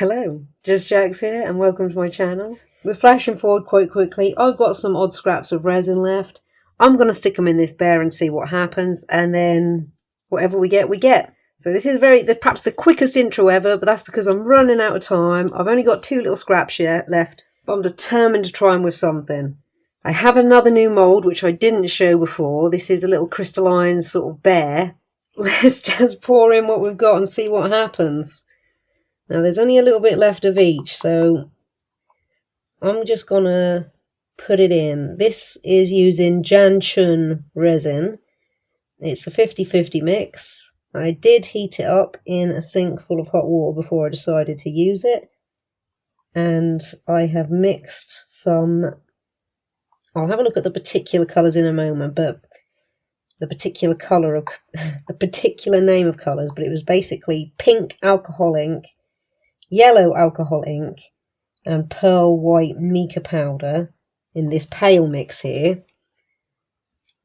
Hello, Just Jax here and welcome to my channel. We're flashing forward quite quickly. I've got some odd scraps of resin left. I'm going to stick them in this bear and see what happens, and then whatever we get, we get. So this is perhaps the quickest intro ever, but that's because I'm running out of time. I've only got 2 little scraps left, but I'm determined to try them with something. I have another new mould which I didn't show before. This is a little crystalline sort of bear. Let's just pour in what we've got and see what happens. Now there's only a little bit left of each, so I'm just gonna put it in. This is using Janchun resin. It's a 50-50 mix. I did heat it up in a sink full of hot water before I decided to use it. And I have mixed some, I'll have a look at the particular colours in a moment, but the particular colour of, the particular name of colours, but it was basically pink alcohol ink, yellow alcohol ink, and pearl white mica powder in this pale mix here.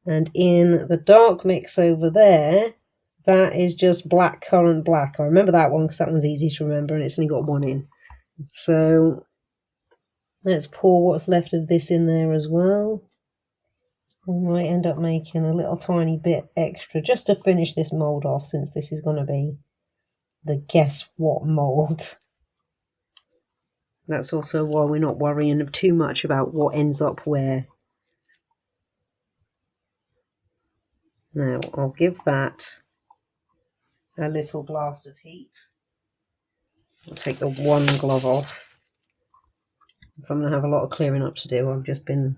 And in the dark mix over there, that is just black currant black. I remember that one because that one's easy to remember and it's only got one in. So let's pour what's left of this in there as well. We might end up making a little tiny bit extra just to finish this mould off, since this is going to be the guess what mould. That's also why we're not worrying too much about what ends up where. Now I'll give that a little blast of heat. I'll take the one glove off, so I'm going to have a lot of clearing up to do. I've just been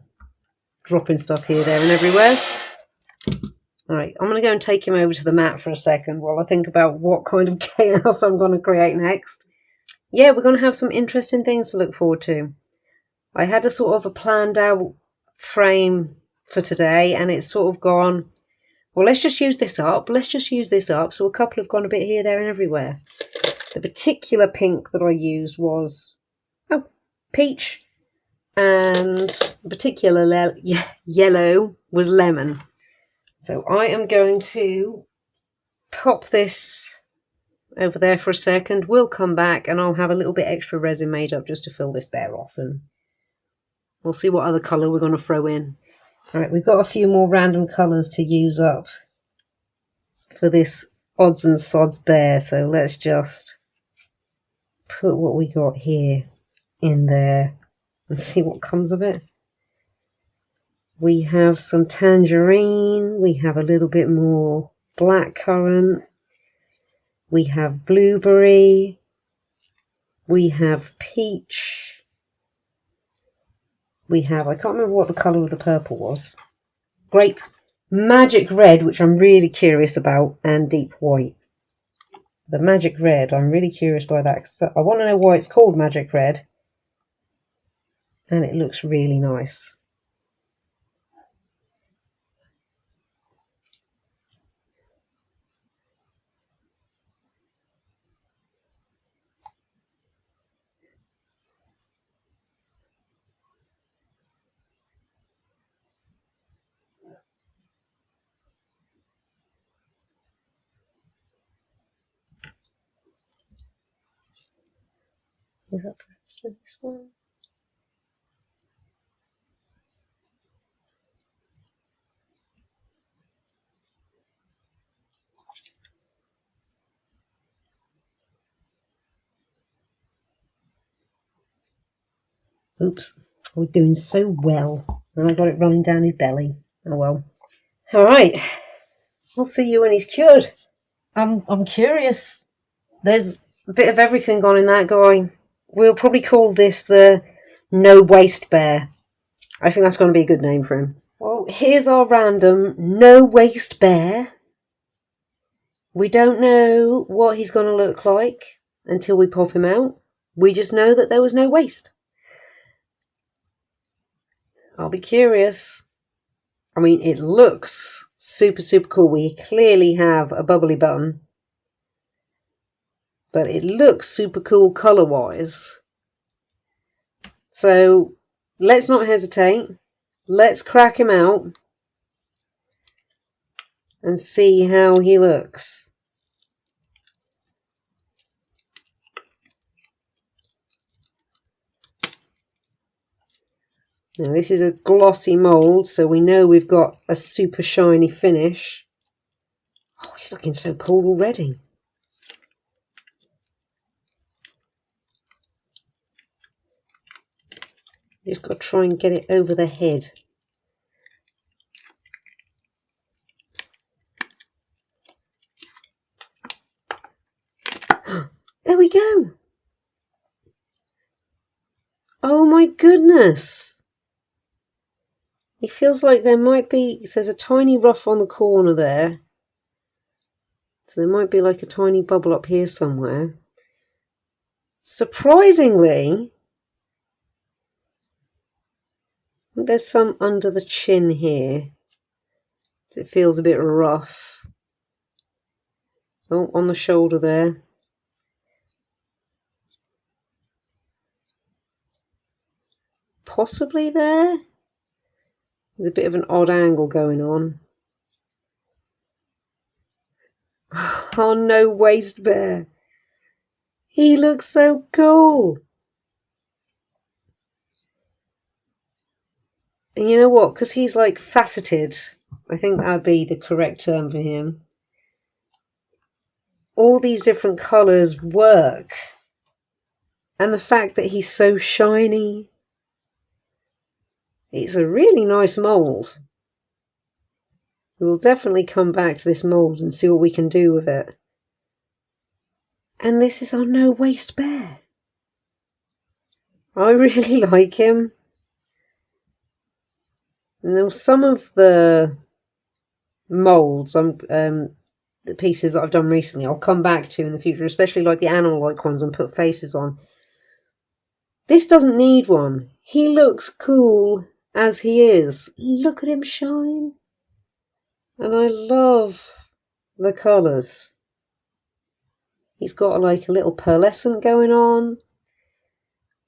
dropping stuff here, there and everywhere. Alright, I'm going to go and take him over to the mat for a second while I think about what kind of chaos I'm going to create next. Yeah, we're going to have some interesting things to look forward to. I had a sort of a planned out frame for today, and it's sort of gone, well, let's just use this up. So a couple have gone a bit here, there and everywhere. The particular pink that I used was, peach, and the particular yellow was lemon. So I am going to pop this over there for a second. We'll come back and I'll have a little bit extra resin made up just to fill this bear off, and we'll see what other colour we're going to throw in. Alright, we've got a few more random colours to use up for this odds and sods bear, so let's just put what we got here in there and see what comes of it. We have some tangerine, we have a little bit more blackcurrant, we have blueberry, we have peach, we have, I can't remember what the colour of the purple was, grape, magic red, which I'm really curious about, and deep white. The magic red, I'm really curious by that, because I want to know why it's called magic red, and it looks really nice. Is that perhaps the next one? Oops, we're doing so well. And I got it running down his belly. Oh well. Alright, I'll see you when he's cured. I'm curious. There's a bit of everything gone in that guy. We'll probably call this the no waste bear. I think that's going to be a good name for him. Well, here's our random no waste bear. We don't know what he's going to look like until we pop him out. We just know that there was no waste. I'll be curious. I mean, it looks super, super cool. We clearly have a bubbly button, but it looks super cool colour-wise. So let's not hesitate. Let's crack him out and see how he looks. Now this is a glossy mould, so we know we've got a super shiny finish. Oh, it's looking so cool already. Just got to try and get it over the head. There we go. Oh my goodness. It feels like there might be, there's a tiny ruff on the corner there. So there might be like a tiny bubble up here somewhere. Surprisingly, there's some under the chin here. It feels a bit rough. Oh, on the shoulder there. Possibly there. There's a bit of an odd angle going on. Oh, no waist bear. He looks so cool. And you know what? Because he's like faceted. I think that'd be the correct term for him. All these different colours work. And the fact that he's so shiny. It's a really nice mould. We'll definitely come back to this mould and see what we can do with it. And this is our no waste bear. I really like him. And there were some of the moulds, the pieces that I've done recently, I'll come back to in the future, especially like the animal-like ones, and put faces on. This doesn't need one. He looks cool as he is. Look at him shine. And I love the colours. He's got like a little pearlescent going on,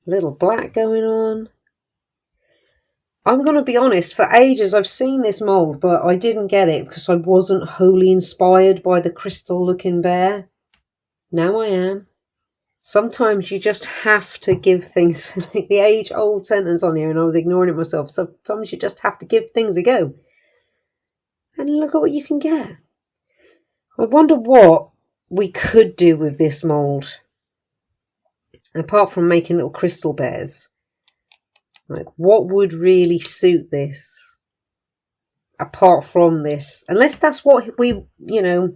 a little black going on. I'm going to be honest, for ages I've seen this mould, but I didn't get it because I wasn't wholly inspired by the crystal looking bear. Now I am. Sometimes you just have to give things, like the age-old sentence on here, and I was ignoring it myself. Sometimes you just have to give things a go. And look at what you can get. I wonder what we could do with this mould. Apart from making little crystal bears. Like, what would really suit this? Apart from this. Unless that's what we, you know,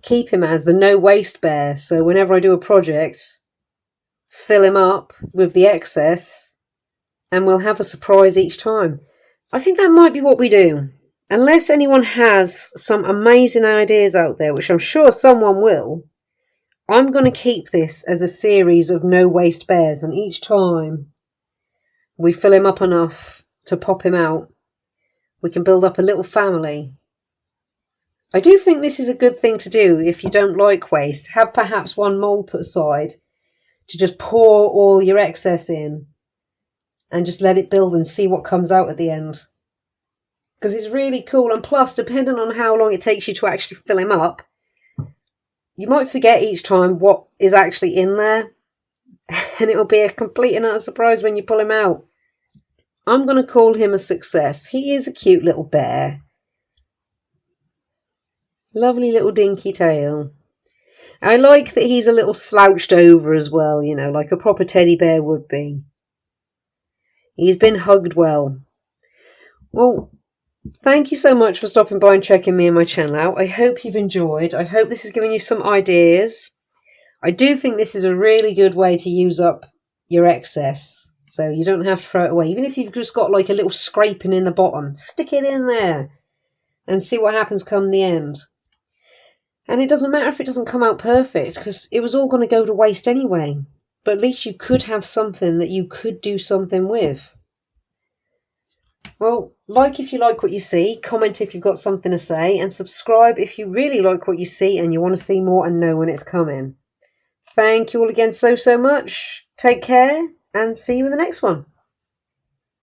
keep him as, the no waste bear. So whenever I do a project, fill him up with the excess and we'll have a surprise each time. I think that might be what we do. Unless anyone has some amazing ideas out there, which I'm sure someone will, I'm going to keep this as a series of no waste bears, and each time we fill him up enough to pop him out, we can build up a little family. I do think this is a good thing to do if you don't like waste. Have perhaps one mould put aside to just pour all your excess in and just let it build and see what comes out at the end. Because it's really cool, and plus, depending on how long it takes you to actually fill him up, you might forget each time what is actually in there, and it'll be a complete and utter surprise when you pull him out. I'm going to call him a success. He is a cute little bear. Lovely little dinky tail. I like that he's a little slouched over as well, you know, like a proper teddy bear would be. He's been hugged well. Well, thank you so much for stopping by and checking me and my channel out. I hope you've enjoyed. I hope this has given you some ideas. I do think this is a really good way to use up your excess. So you don't have to throw it away. Even if you've just got like a little scraping in the bottom, stick it in there and see what happens come the end. And it doesn't matter if it doesn't come out perfect, because it was all going to go to waste anyway. But at least you could have something that you could do something with. Well, like if you like what you see, comment if you've got something to say, and subscribe if you really like what you see and you want to see more and know when it's coming. Thank you all again so much. Take care and see you in the next one.